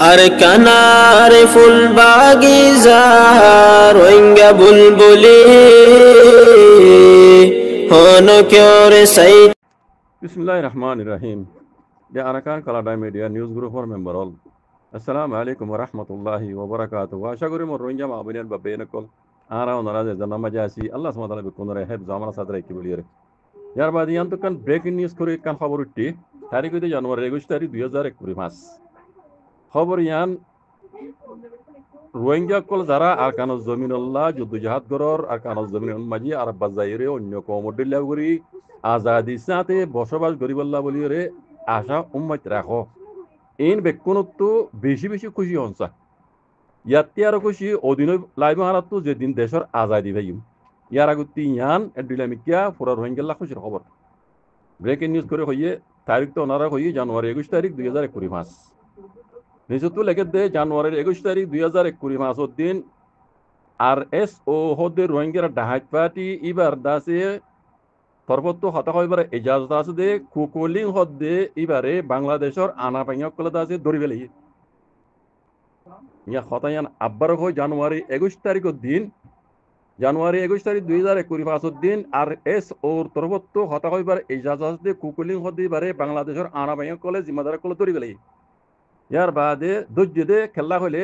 আর কানার ফুল বাগিজার রোহিঙ্গা বুলবুলি হন কেওরে সাই। বিসমিল্লাহির রহমানির রহিম। The Arakan Kalada Media News Group for member all. Assalamu alaikum wa rahmatullahi wa barakatuh. Wa shaguri mo rohingya ma abuniyan babbe nakol. Ara onara de zanama jasi Allah subhanahu wa ta'ala bikunore heb zamana sadra ki boliyere. Yar badi yan to kan breaking news kore kan khabar utti. Tarikh de January 21 tarikh 2021 mas. খবর ইয়ান Rohingya call যারা আরকানুজ জমিনুল্লাহ যুদ্ধজাহাদ গরর আরকানুজ জমিনুল মাঝি আর বাজাইরে অন্য কমডিল্লা করি আজাদি সাথে বসবাস গরিবল্লাহ বলিরে আশা উম্মত রাখো in বেকুনতো বেশি বেশি খুশি হনসা ইয়াতে আর খুশি অদিন লাইভ হারাতো যেদিন দেশের আজাদি ভাইম ইয়ার আগতি ইয়ান এডিলামিকিয়া পুরা রোহিঙ্গা খুশির খবর ব্রেকিং নিউজ করে হইয়ে তারিখ তো ওনারা হইয়ে জানুয়ারি 21 তারিখ 2021 মাস নিচতো লেগে দে জানুয়ারির 21 তারিখ 2021 মাসের দিন আর এস ও হদে রোহিঙ্গার ডাহাত পার্টি ইবার দাসে সর্বত্র হতা হইবার ইজাজত আছে দে কুকুলিং হদে ইবারে বাংলাদেশের আনা পাইয়া কলে দাসে ধরি ফেলে ইয়া হতায়ান আব্বার হয় জানুয়ারি 21 তারিখের দিন জানুয়ারি 21 তারিখ 2021 মাসের দিন আর এস ওর সর্বত্র হতা হইবার ইজাজত আছে দে কুকুলিং হদে ইবারে বাংলাদেশের আনা পাইয়া কলে জিম্মাদার কলে ধরি ফেলে ইয়ার বাদে দজ্জে খেলা হলে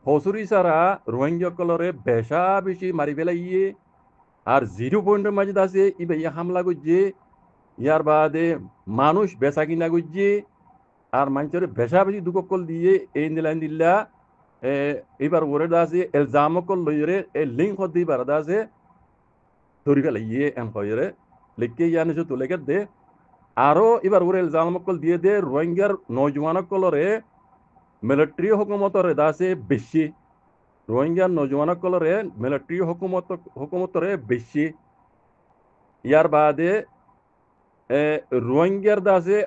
হসুরি সারা রোহিঙ্গা কলরে বেশা বেশি মারি ফেলাইয়ে আর 0 পয়েন্টের মাঝে আছে ইবে হামলা করছে ইয়ার বাদে মানুষ বেচা কিনা করছে আর মানুষের বেশা বেশি দুকল দিয়ে এই নিলাইন দিল্লা এবার ওরে আছে এলজাম কল লইরে এই লিঙ্ক হতে এবার আছে ধরি ফেলাইয়ে এন হইরে লিখে ইয়ানে যে তুলে দে আরো এবার ওরে এলজাম কল দিয়ে দে রোহিঙ্গার নজওয়ান কলরে মিলিটারি হুকুমতরে দাসে বেশি রোহিঙ্গার নজওয়ানকলরে মিলিটারি হুকুমতরে বেশি ইয়ার বাদে রোহিঙ্গার দাসে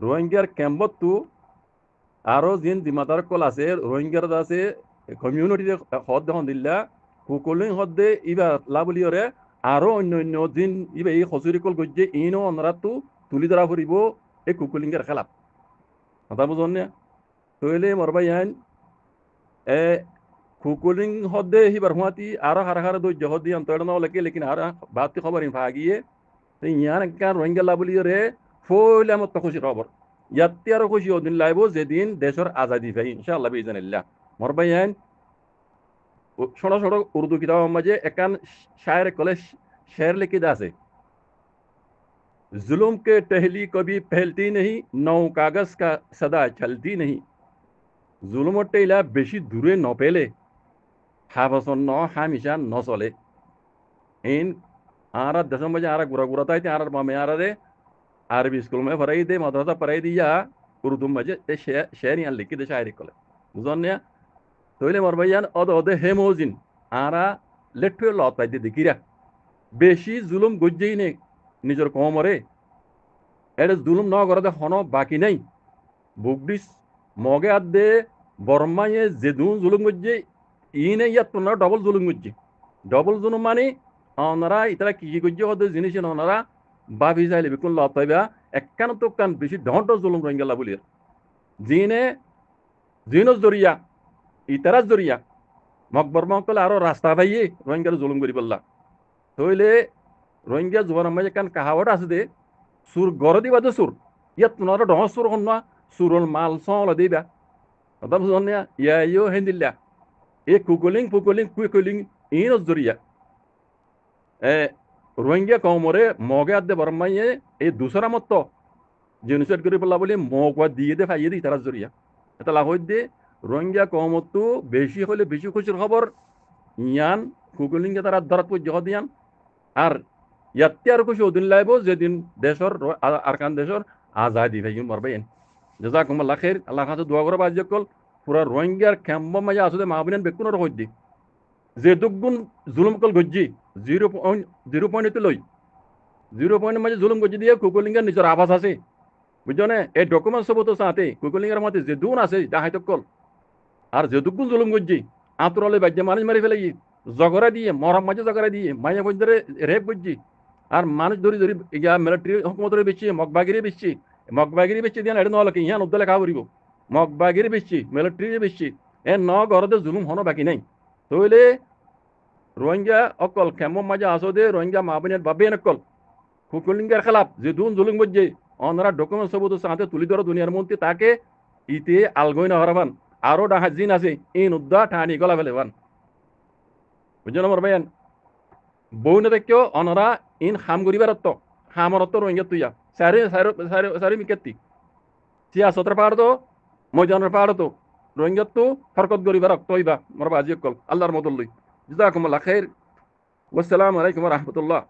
রোহিঙ্গার ক্যাম্বত্তু আরো জিন জিমাদার কল আছে রোহিঙ্গার দাসে কমিউনিটি হদ দেখুন দিল্লা কুকুলিং হদে ইবা লাবলিয়রে আরো অন্য অন্য জিন ইবা এই হসুরি কল গজ্জে ইনো অনরাতু তুলি ধরা ফুরিব এই কুকুলিঙ্গের খেলাপ কথা বুঝুন না তৈলে মরবাই আইন কুকুলিং হদে হিবার হুয়াতি আরো হারা হারা দই জহদি অন্তর নাও লেকে লেকিন আর বাতি খবর ভাগিয়ে ইয়ান কার রোহিঙ্গা লাবলি রে ফইলে আমার তো খুশি খবর ইয়াতে আরো খুশি ওদিন লাইব যেদিন দেশের আজাদি ভাই ইনশাআল্লাহ বিইজনিল্লাহ মরবাই আইন ছোট ছোট উর্দু কিতাব মাঝে একান শায়ের কলে শের লিখে আছে जुल्म के टहली कभी फैलती नहीं नौ कागज का सदा चलती नहीं जुल्म टेला बेशी दूरे न पेले हाफसन न हामिशा न चले इन आरा दसम बजे आरा गुरा गुरा था आरा मामे आरा रे अरबी स्कूल में पढ़ाई दे मदरसा पढ़ाई दिया उर्दू मजे शेर यहाँ लिखी दे शायरी कले बुझने तो इले मर भैया अद अदे हेमोजिन आरा लेट्टे लौट पाई दे दिखिरा बेशी जुल्म गुज्जे ने নিজের কমরে এটা জুলুম ন করে হন বাকি নাই বুকডিস মগে আদে বর্মায়ে যেদুন জুলুম গজ্জে ইনে ইয়াত তোমরা ডবল জুলুম গজ্জে ডবল জুলুম মানে ওনারা ইতারা কি গজ্জে হদে জিনিস ওনারা বাবি যাইলে বিকুল লাভ পাইবা একখান তো কান বেশি ডন্ট জুলুম রঙ্গেলা বলির জিনে জিনস জরিয়া ইতারা জরিয়া মকবরমা কলে আরো রাস্তা পাইয়ে রঙ্গেলা জুলুম করি বললা তইলে রোহিঙ্গা জোয়ার মাঝে কান কাহাওয়াট আছে দে সুর গড় দিবা দে সুর ইয়াত তোমরা ডহ সুর হন না সুরল মাল সল দিবা কথা বুঝুন না ইয়ো হেন্দিল্লা এ কুকুলিং ইন জরিয়া রোহিঙ্গা কমরে মগে আদে বরমাইয়ে এই দুসরা মত জেনোসাইড করে বলা বলে মগা দিয়ে দে ফাইয়ে দি তারা জরিয়া এটা লাভ দে রোহিঙ্গা কমতো বেশি হলে বেশি খুশির খবর ইয়ান কুকুলিংকে তারা ধরাত জহ দিয়ান আর ইয়াতে আর খুশি ওদিন লাইব যেদিন দেশের আরকান দেশের আজাদি ভাই মরবেন জাযাকুমুল্লাহ খাইর আল্লাহ কাছে দোয়া করে বাজ কল পুরা রোহিঙ্গার ক্যাম্প মাঝে আসলে মাহবিনান বেকুনর হইদি যে দুগুণ জুলুম কল গজ্জি 0.0 লই 0 মাঝে জুলুম গজ্জি দিয়ে কুকুলিঙ্গার নিজের আবাস আছে বুঝছো না এই ডকুমেন্ট সব তো সাথে কুকুলিঙ্গার মধ্যে যে দুন আছে দাহাইত কল আর যে দুগুণ জুলুম গজ্জি আতরলে বাজ্যে মানুষ মারি ফেলাই জগরা দিয়ে মরম মাঝে জগরা দিয়ে মাইয়া বন্ধরে রেপ গজ্জি আর মানুষ ধরি ধরি ইয়া মিলিটারি হুকুমতরে বেশি মগবাগিরে বেশি মগবাগিরি বেশি দিয়ে এটা নহলে কি ইহান উদ্দলে খাওয়া পড়িব মগবাগিরি বেশি মিলিটারি বেশি এ ন ঘরতে জুলুম হনো বাকি নাই তইলে রোহিঙ্গা অকল খেমম মাঝে আসদে রোহিঙ্গা মাহবিনের বাবেন অকল হুকুলিঙ্গার খেলাপ যে দুন জুলুম বজ্জে অনরা ডকুমেন্ট সবুত সাথে তুলি ধরো দুনিয়ার মন্ত্রী তাকে ইতে আলগই না হরাবান আরো ডাহাত জিন আছে ইন উদ্দা ঠানি গলা ফেলেবান বুঝছেন আমার ভাইয়ান বউ না দেখেও অনরা ইন হাম গরিবারত্ব হামরত্ব রোহিঙ্গা তুইয়া সারি সারি সারি সারি মিকেতি চিয়া সতর পাহাড় তো ময়দানের পাহাড় তো রোহিঙ্গা তো হরকত গরিবার তৈবা মরবা আজি কল আল্লাহর মদল্লই জাযাকুমুল্লাহ খাইর ওয়াসসালামু আলাইকুম ওয়া রাহমাতুল্লাহ